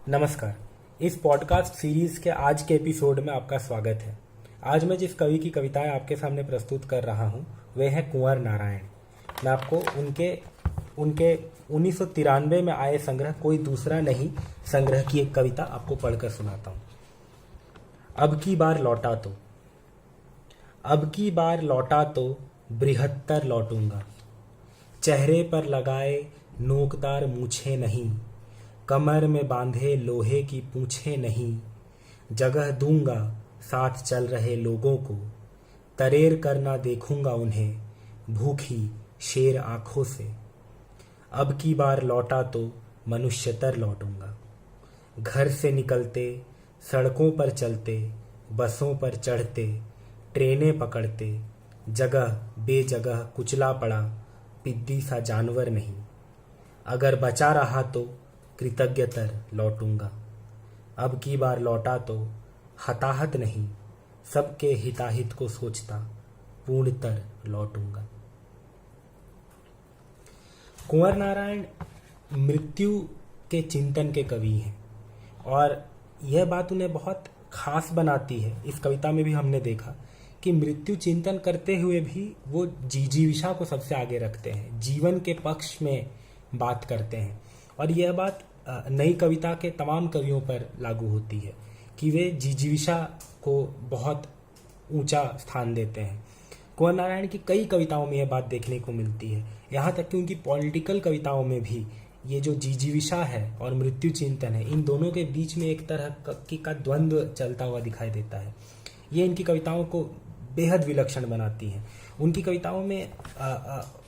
नमस्कार। इस podcast series के आज के एपिसोड में आपका स्वागत है। आज मैं जिस कवि की कविताएं आपके सामने प्रस्तुत कर रहा हूं वे हैं कुंवर नारायण। मैं आपको उनके 1993 में आए संग्रह कोई दूसरा नहीं संग्रह की एक कविता आपको पढ़कर सुनाता हूं। अब की बार लौटा तो, अब की बार लौटा तो बृहत्तर लौटूंगा। चेहरे पर लगाए नोकदार मूछें नहीं, कमर में बांधे लोहे की पूंछें नहीं। जगह दूंगा साथ चल रहे लोगों को, तरेर करना देखूंगा उन्हें भूखी शेर आंखों से। अब की बार लौटा तो मनुष्यतर लौटूंगा। घर से निकलते, सड़कों पर चलते, बसों पर चढ़ते, ट्रेनें पकड़ते, जगह बेजगह कुचला पड़ा पिद्दी सा जानवर नहीं। अगर बचा रहा तो कृतज्ञतर लौटूंगा। अब की बार लौटा तो हताहत नहीं, सबके हिताहित को सोचता पूर्णतर लौटूंगा। कुंवर नारायण मृत्यु के चिंतन के कवि हैं और यह बात उन्हें बहुत खास बनाती है। इस कविता में भी हमने देखा कि मृत्यु चिंतन करते हुए भी वो जिजीविषा को सबसे आगे रखते हैं, जीवन के पक्ष में बात करते हैं। और यह बात नई कविता के तमाम कवियों पर लागू होती है कि वे जिजीविषा को बहुत ऊंचा स्थान देते हैं। कुंवर नारायण की कई कविताओं में यह बात देखने को मिलती है, यहाँ तक कि उनकी पॉलिटिकल कविताओं में भी ये जो जिजीविषा है और मृत्यु चिंतन है, इन दोनों के बीच में एक तरह का द्वंद्व चलता हुआ दिखाई देता है। ये इनकी कविताओं को बेहद विलक्षण बनाती हैं। उनकी कविताओं में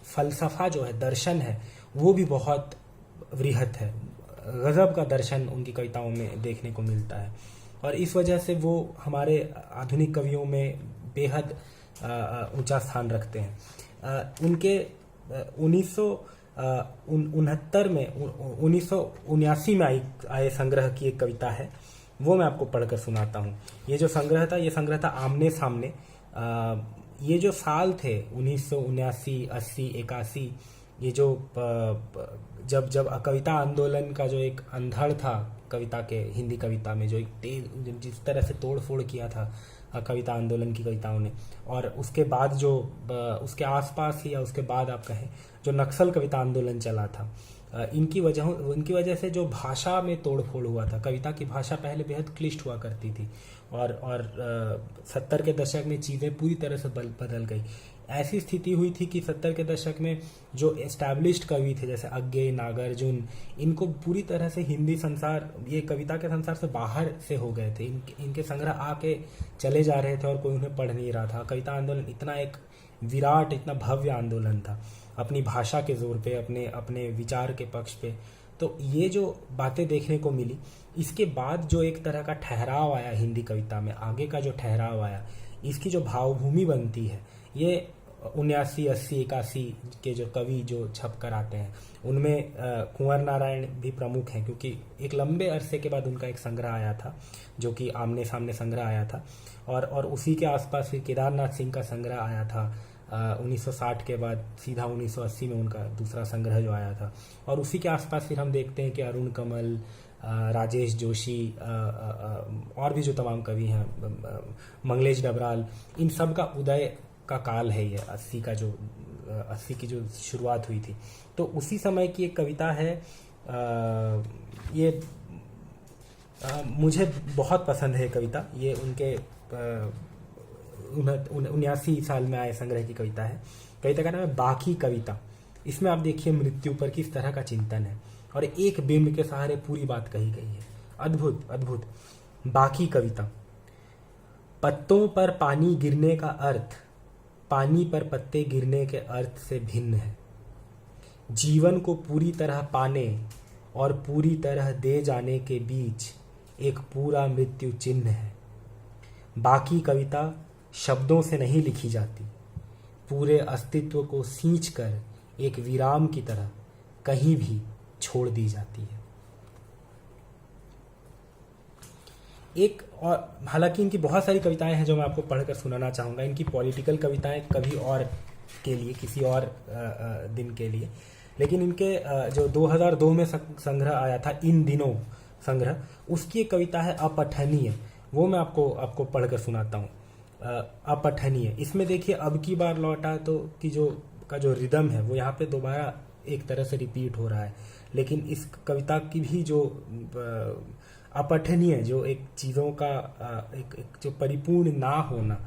फलसफा जो है, दर्शन है, वो भी बहुत वृहत है। गजब का दर्शन उनकी कविताओं में देखने को मिलता है और इस वजह से वो हमारे आधुनिक कवियों में बेहद ऊंचा स्थान रखते हैं। उनके 1979 में आए संग्रह की एक कविता है, वो मैं आपको पढ़कर सुनाता हूँ। ये जो संग्रह था, ये संग्रह था आमने सामने। ये जो साल थे 1979, 80, 81, ये जो जब कविता आंदोलन का जो एक अंधड़ था कविता के, हिंदी कविता में जो एक तेज जिस तरह से तोड़ फोड़ किया था कविता आंदोलन की कविताओं ने, और उसके बाद जो उसके आसपास ही या उसके बाद आप कहें जो नक्सल कविता आंदोलन चला था, इनकी वजह से जो भाषा में तोड़ फोड़ हुआ था। कविता की भाषा पहले बेहद क्लिष्ट हुआ करती थी और 70 के दशक में चीज़ें पूरी तरह से बदल गई। ऐसी स्थिति हुई थी कि 70 के दशक में जो एस्टैब्लिश्ड कवि थे जैसे अग्गे, नागार्जुन, इनको पूरी तरह से हिंदी संसार, ये कविता के संसार से बाहर से हो गए थे। इनके संग्रह आके चले जा रहे थे और कोई उन्हें पढ़ नहीं रहा था। कविता आंदोलन इतना एक विराट, इतना भव्य आंदोलन था अपनी भाषा के जोर पे, अपने विचार के पक्ष पे। तो ये जो बातें देखने को मिली, इसके बाद जो एक तरह का ठहराव आया हिंदी कविता में, आगे का जो ठहराव आया, इसकी जो भावभूमि बनती है, ये 79, 80, 81 के जो कवि जो छप कर आते हैं उनमें कुंवर नारायण भी प्रमुख हैं, क्योंकि एक लंबे अरसे के बाद उनका एक संग्रह आया था जो कि आमने सामने संग्रह आया था। और उसी के आसपास फिर केदारनाथ सिंह का संग्रह आया था 1960 के बाद, सीधा 1980 में उनका दूसरा संग्रह जो आया था। और उसी के आसपास फिर हम देखते हैं कि अरुण कमल, राजेश जोशी और भी जो तमाम कवि हैं, मंगलेश डबराल, इन सब का उदय का काल है ये 80 की जो शुरुआत हुई थी। तो उसी समय की एक कविता है, ये मुझे बहुत पसंद है कविता। ये उनके 79 साल में आए संग्रह की कविता है। कविता का नाम है बाकी कविता। इसमें आप देखिए मृत्यु पर किस तरह का चिंतन है और एक बिंब के सहारे पूरी बात कही गई है। अद्भुत अद्भुत। बाकी कविता। पत्तों पर पानी गिरने का अर्थ पानी पर पत्ते गिरने के अर्थ से भिन्न है। जीवन को पूरी तरह पाने और पूरी तरह दे जाने के बीच एक पूरा मृत्यु चिन्ह है। बाकी कविता शब्दों से नहीं लिखी जाती, पूरे अस्तित्व को सींचकर एक विराम की तरह कहीं भी छोड़ दी जाती है। एक और, हालांकि इनकी बहुत सारी कविताएं हैं जो मैं आपको पढ़कर सुनाना चाहूँगा। इनकी पॉलिटिकल कविताएं कभी और के लिए, किसी और दिन के लिए, लेकिन इनके जो 2002 में संग्रह आया था इन दिनों, संग्रह, उसकी एक कविता है अपठनीय। वो मैं आपको पढ़कर सुनाता हूँ। अपठनीय, इसमें देखिए अब की बार लौटा तो कि जो रिदम है वो यहाँ पे दोबारा एक तरह से रिपीट हो रहा है, लेकिन इस कविता की भी जो अपठनीय, जो एक चीज़ों का एक जो परिपूर्ण ना होना,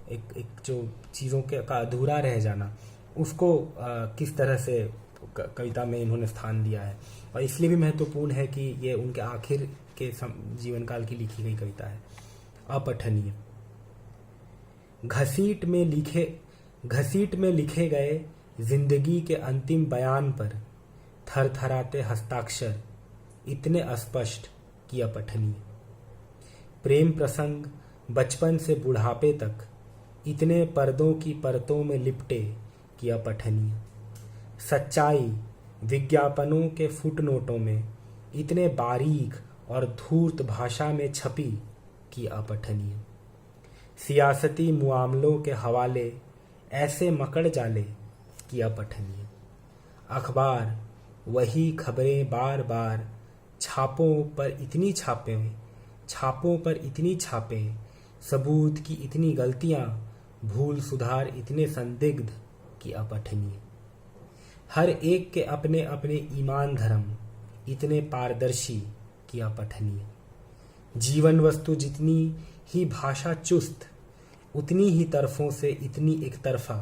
एक जो चीज़ों का अधूरा रह जाना, उसको किस तरह से कविता में इन्होंने स्थान दिया है। और इसलिए भी महत्वपूर्ण है कि ये उनके आखिर के जीवन काल की लिखी गई कविता है। अपठनीय। घसीट में लिखे गए जिंदगी के अंतिम बयान पर थरथराते हस्ताक्षर इतने अस्पष्ट कि अपठनीय। प्रेम प्रसंग बचपन से बुढ़ापे तक इतने पर्दों की परतों में लिपटे कि अपठनीय। सच्चाई विज्ञापनों के फुटनोटों में इतने बारीक और धूर्त भाषा में छपी कि अपठनीय। सियासती मुआमलों के हवाले ऐसे मकड़ जाले कि अपठनीय। अखबार वही खबरें बार बार छापों पर इतनी छापें, सबूत की इतनी गलतियां, भूल सुधार इतने संदिग्ध कि अपठनीय। हर एक के अपने अपने ईमान धर्म इतने पारदर्शी कि अपठनीय। जीवन वस्तु जितनी ही भाषा चुस्त, उतनी ही तरफों से इतनी एक तरफा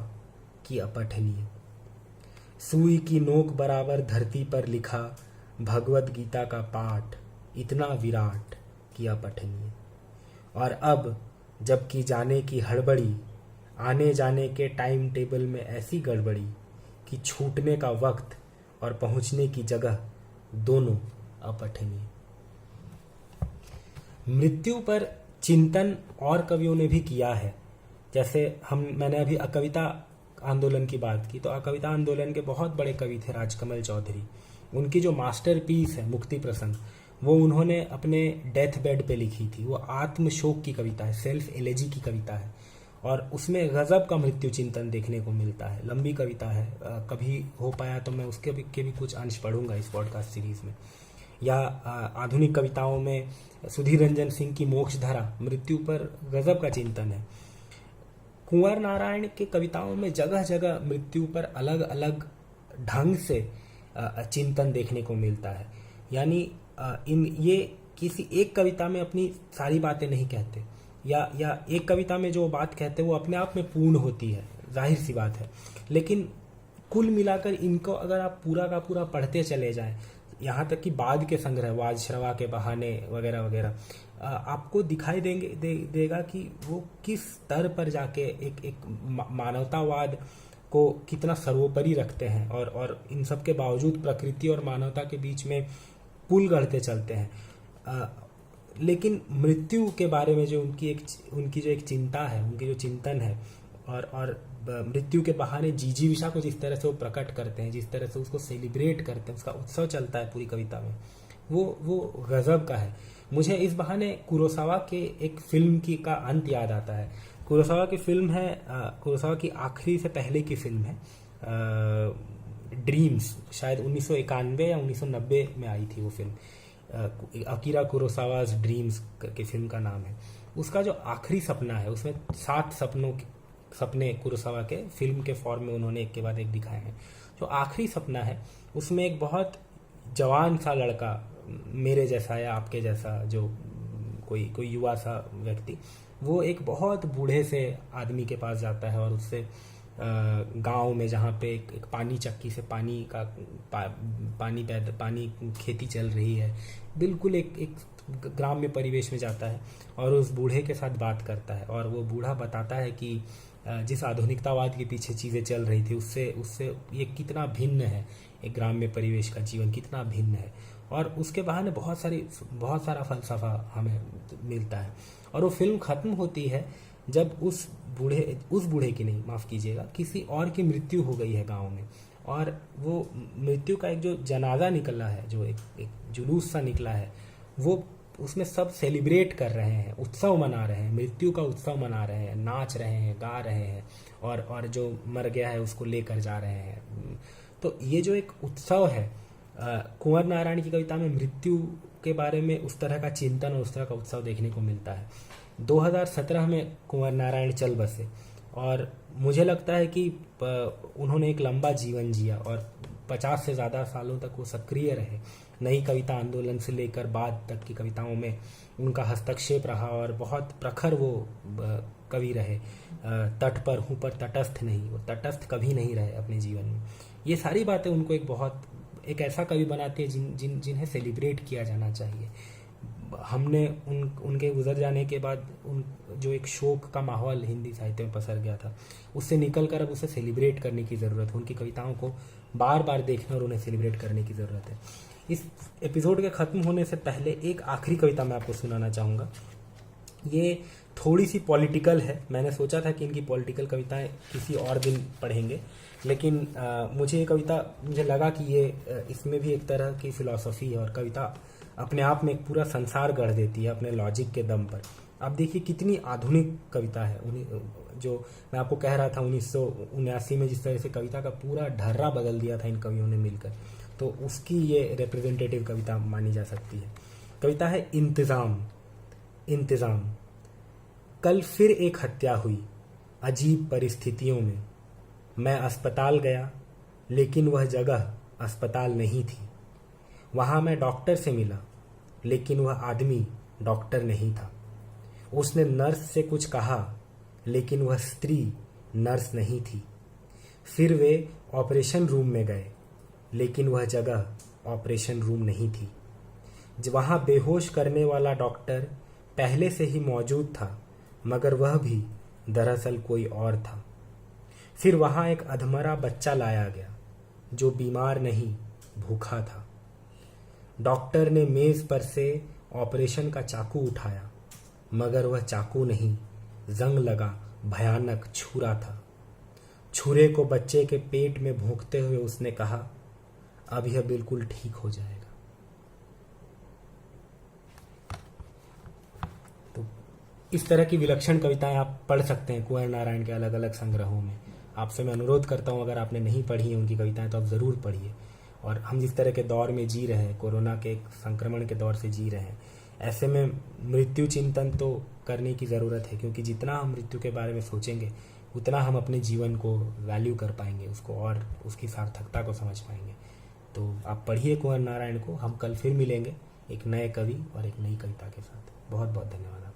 कि अपठनीय। सुई की नोक बराबर धरती पर लिखा भगवत गीता का पाठ इतना विराट कि अपठनीय। और अब जबकि जाने की हड़बड़ी, आने जाने के टाइम टेबल में ऐसी गड़बड़ी कि छूटने का वक्त और पहुंचने की जगह दोनों अपठनीय। मृत्यु पर चिंतन और कवियों ने भी किया है। जैसे मैंने अभी अकविता आंदोलन की बात की, तो अकविता आंदोलन के बहुत बड़े कवि थे राजकमल चौधरी। उनकी जो मास्टरपीस है मुक्ति प्रसंग, वो उन्होंने अपने डेथ बेड पे लिखी थी। वो आत्मशोक की कविता है, सेल्फ एलेजी की कविता है, और उसमें गजब का मृत्यु चिंतन देखने को मिलता है। लंबी कविता है, कभी हो पाया तो मैं उसके भी कुछ अंश पढ़ूंगा इस पॉडकास्ट सीरीज में। या आधुनिक कविताओं में सुधीर रंजन सिंह की मोक्षधरा मृत्यु पर गजब का चिंतन है। कुंवर नारायण के कविताओं में जगह जगह मृत्यु पर अलग अलग ढंग से चिंतन देखने को मिलता है। यानी ये किसी एक कविता में अपनी सारी बातें नहीं कहते, या एक कविता में जो बात कहते हैं वो अपने आप में पूर्ण होती है, जाहिर सी बात है। लेकिन कुल मिलाकर इनको अगर आप पूरा का पूरा पढ़ते चले जाएं, यहाँ तक कि बाद के संग्रह वाजश्रवा के बहाने वगैरह वगैरह, आपको दिखाई देगा कि वो किस स्तर पर जाके एक मानवतावाद को कितना सर्वोपरि रखते हैं, और इन सब के बावजूद प्रकृति और मानवता के बीच में पुल गढ़ते चलते हैं। लेकिन मृत्यु के बारे में जो उनकी जो एक चिंता है, उनकी जो चिंतन है, और मृत्यु के बहाने जिजीविषा को जिस तरह से वो प्रकट करते हैं, जिस तरह से उसको सेलिब्रेट करते हैं, उसका उत्सव चलता है पूरी कविता में, वो गजब का है। मुझे इस बहाने कुरोसावा के एक फिल्म का अंत याद आता है। कुरोसावा की फिल्म है, कुरोसावा की आखिरी से पहले की फिल्म है ड्रीम्स, शायद 1991 या 1990 में आई थी वो फिल्म। अकीरा कुरोसावाज ड्रीम्स की फिल्म का नाम है। उसका जो आखिरी सपना है, उसमें 7 सपने कुरोसावा के फिल्म के फॉर्म में उन्होंने एक के बाद एक दिखाए हैं। जो आखिरी सपना है उसमें एक बहुत जवान सा लड़का, मेरे जैसा या आपके जैसा, जो कोई युवा सा व्यक्ति, वो एक बहुत बूढ़े से आदमी के पास जाता है और उससे गांव में जहाँ पे एक पानी चक्की से पानी खेती चल रही है, बिल्कुल एक ग्राम्य परिवेश में जाता है और उस बूढ़े के साथ बात करता है। और वो बूढ़ा बताता है कि जिस आधुनिकतावाद के पीछे चीज़ें चल रही थी उससे ये कितना भिन्न है, एक ग्राम्य परिवेश का जीवन कितना भिन्न है। और उसके बहाने बहुत सारा फलसफा हमें मिलता है। और वो फिल्म ख़त्म होती है जब उस बूढ़े की नहीं, माफ़ कीजिएगा, किसी और की मृत्यु हो गई है गांव में, और वो मृत्यु का एक जो जनाजा निकला है, जो एक जुलूस सा निकला है, वो उसमें सब सेलिब्रेट कर रहे हैं, उत्सव मना रहे हैं, मृत्यु का उत्सव मना रहे हैं, नाच रहे हैं, गा रहे हैं, और जो मर गया है उसको लेकर जा रहे हैं। तो ये जो एक उत्सव है, कुंवर नारायण की कविता में मृत्यु के बारे में उस तरह का चिंतन और उस तरह का उत्सव देखने को मिलता है। 2017 में कुंवर नारायण चल बसे और मुझे लगता है कि उन्होंने एक लंबा जीवन जिया और 50 से ज़्यादा सालों तक वो सक्रिय रहे। नई कविता आंदोलन से लेकर बाद तक की कविताओं में उनका हस्तक्षेप रहा और बहुत प्रखर वो कवि रहे। तट पर हूँ पर तटस्थ नहीं, वो तटस्थ कभी नहीं रहे अपने जीवन में। ये सारी बातें उनको एक ऐसा कवि बनाती है जिन्हें सेलिब्रेट किया जाना चाहिए। हमने उनके गुजर जाने के बाद जो एक शोक का माहौल हिंदी साहित्य में पसर गया था, उससे निकल कर अब उसे सेलिब्रेट करने की ज़रूरत है। उनकी कविताओं को बार बार देखने और उन्हें सेलिब्रेट करने की ज़रूरत है। इस एपिसोड के ख़त्म होने से पहले एक आखिरी कविता मैं आपको सुनाना चाहूँगा। ये थोड़ी सी पॉलिटिकल है। मैंने सोचा था कि इनकी पॉलिटिकल कविताएं किसी और दिन पढ़ेंगे, लेकिन मुझे ये कविता, मुझे लगा कि ये इसमें भी एक तरह की फिलॉसफी है और कविता अपने आप में एक पूरा संसार गढ़ देती है अपने लॉजिक के दम पर। आप देखिए कितनी आधुनिक कविता है। जो मैं आपको कह रहा था 1979 में जिस तरह से कविता का पूरा ढर्रा बदल दिया था इन कवियों ने मिलकर, तो उसकी ये रिप्रेजेंटेटिव कविता मानी जा सकती है। कविता है इंतज़ाम। कल फिर एक हत्या हुई अजीब परिस्थितियों में। मैं अस्पताल गया लेकिन वह जगह अस्पताल नहीं थी। वहाँ मैं डॉक्टर से मिला लेकिन वह आदमी डॉक्टर नहीं था। उसने नर्स से कुछ कहा लेकिन वह स्त्री नर्स नहीं थी। फिर वे ऑपरेशन रूम में गए लेकिन वह जगह ऑपरेशन रूम नहीं थी। वहाँ बेहोश करने वाला डॉक्टर पहले से ही मौजूद था, मगर वह भी दरअसल कोई और था। फिर वहाँ एक अधमरा बच्चा लाया गया जो बीमार नहीं, भूखा था। डॉक्टर ने मेज पर से ऑपरेशन का चाकू उठाया, मगर वह चाकू नहीं, जंग लगा भयानक छुरा था। छुरे को बच्चे के पेट में भोंकते हुए उसने कहा, अब यह बिल्कुल ठीक हो जाएगा। तो इस तरह की विलक्षण कविताएं आप पढ़ सकते हैं कुंवर नारायण के अलग अलग संग्रहों में। आपसे मैं अनुरोध करता हूं, अगर आपने नहीं पढ़ी है उनकी कविताएं तो आप ज़रूर पढ़िए। और हम जिस तरह के दौर में जी रहे हैं, कोरोना के एक संक्रमण के दौर से जी रहे हैं, ऐसे में मृत्यु चिंतन तो करने की ज़रूरत है, क्योंकि जितना हम मृत्यु के बारे में सोचेंगे उतना हम अपने जीवन को वैल्यू कर पाएंगे, उसको और उसकी सार्थकता को समझ पाएंगे। तो आप पढ़िए कुंवर नारायण को। हम कल फिर मिलेंगे एक नए कवि और एक नई कविता के साथ। बहुत बहुत धन्यवाद।